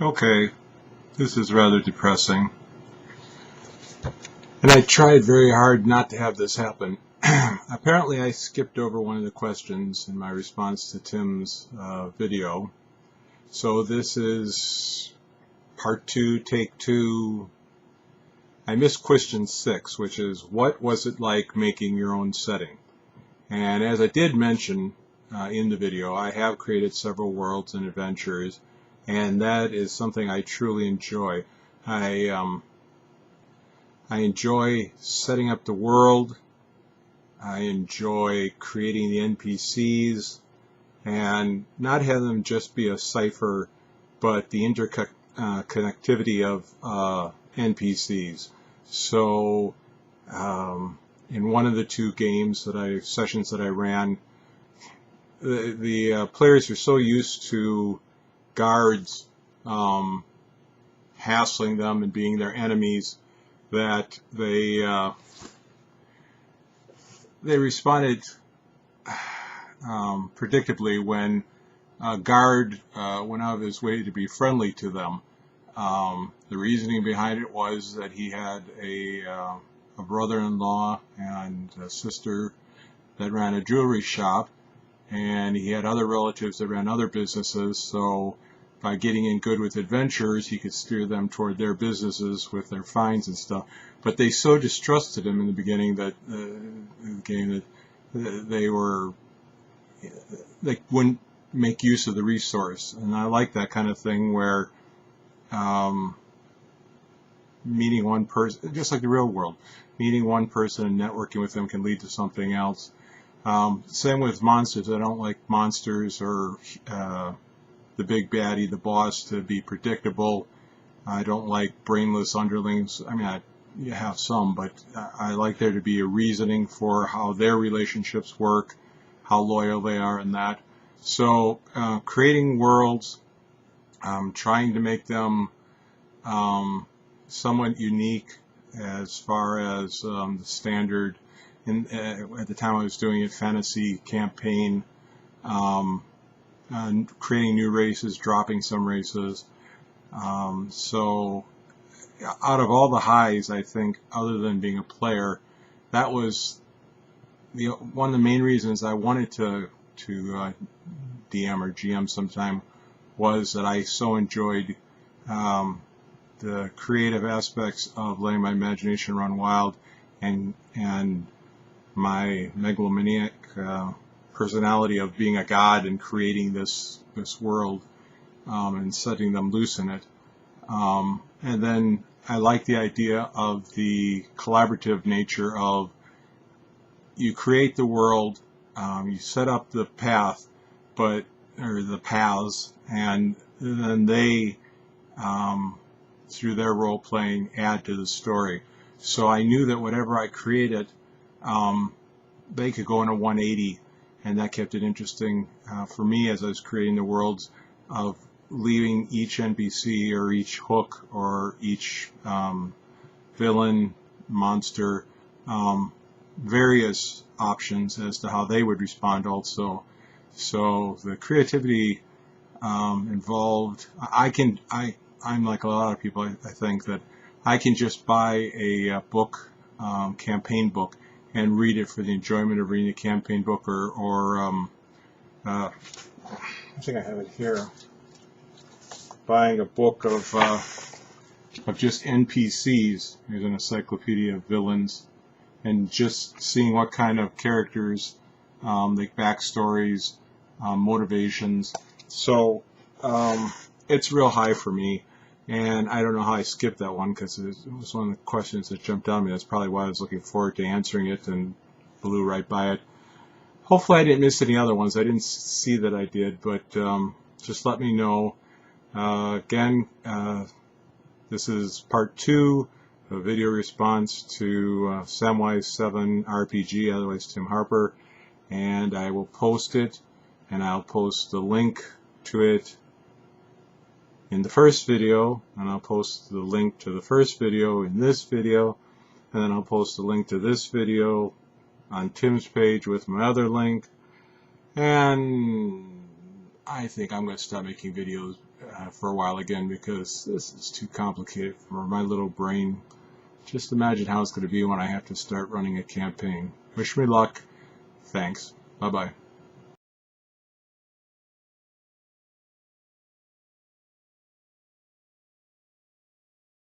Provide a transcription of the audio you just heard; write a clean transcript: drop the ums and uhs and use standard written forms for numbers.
Okay, this is rather depressing. And I tried very hard not to have this happen. Apparently I skipped over one of the questions in my response to Tim's video. So this is part 2, take 2. I missed question 6, which is, what was it like making your own setting? And as I did mention in the video, I have created several worlds and adventures, and that is something I truly enjoy. I enjoy setting up the world. I enjoy creating the NPCs and not having them just be a cipher, but the interconnectivity of NPCs. So in one of the 2 games sessions that I ran, the players are so used to guards hassling them and being their enemies that they responded predictably when a guard went out of his way to be friendly to them. The reasoning behind it was that he had a brother-in-law and a sister that ran a jewelry shop, and he had other relatives that ran other businesses, so by getting in good with adventurers, he could steer them toward their businesses with their finds and stuff. But they so distrusted him in the beginning that they wouldn't make use of the resource. And I like that kind of thing where meeting one person, just like the real world, meeting one person and networking with them can lead to something else. Same with monsters. I don't like monsters or the big baddie, the boss, to be predictable. I don't like brainless underlings. I mean, you have some, but I like there to be a reasoning for how their relationships work, how loyal they are, and that. So creating worlds, trying to make them somewhat unique as far as the standard. At the time I was doing it, fantasy campaign, creating new races, dropping some races. So out of all the highs, I think, other than being a player, that was one of the main reasons I wanted to DM or GM sometime, was that I so enjoyed the creative aspects of letting my imagination run wild, and my megalomaniac personality of being a god and creating this world and setting them loose in it. And then I like the idea of the collaborative nature of, you create the world, you set up the path, or the paths, and then they, through their role playing, add to the story. So I knew that whatever I created, they could go in a 180, and that kept it interesting for me as I was creating the worlds, of leaving each NPC or each hook or each villain, monster, various options as to how they would respond also. So the creativity involved, I'm like a lot of people, I think, that I can just buy a book, campaign book, and read it for the enjoyment of reading a campaign book, or I think I have it here, buying a book of just NPCs. Here's an encyclopedia of villains, and just seeing what kind of characters, like backstories, motivations. So it's real high for me, and I don't know how I skipped that one, because it was one of the questions that jumped out at me. That's probably why I was looking forward to answering it and blew right by it. Hopefully I didn't miss any other ones. I didn't see that I did, but just let me know. Again, this is part 2 of a video response to Samwise 7 RPG, otherwise Tim Harper, and I will post it, and I'll post the link to it in the first video, and I'll post the link to the first video in this video, and then I'll post the link to this video on Tim's page with my other link, and I think I'm going to stop making videos for a while again, because this is too complicated for my little brain. Just imagine how it's going to be when I have to start running a campaign. Wish me luck. Thanks. Bye-bye.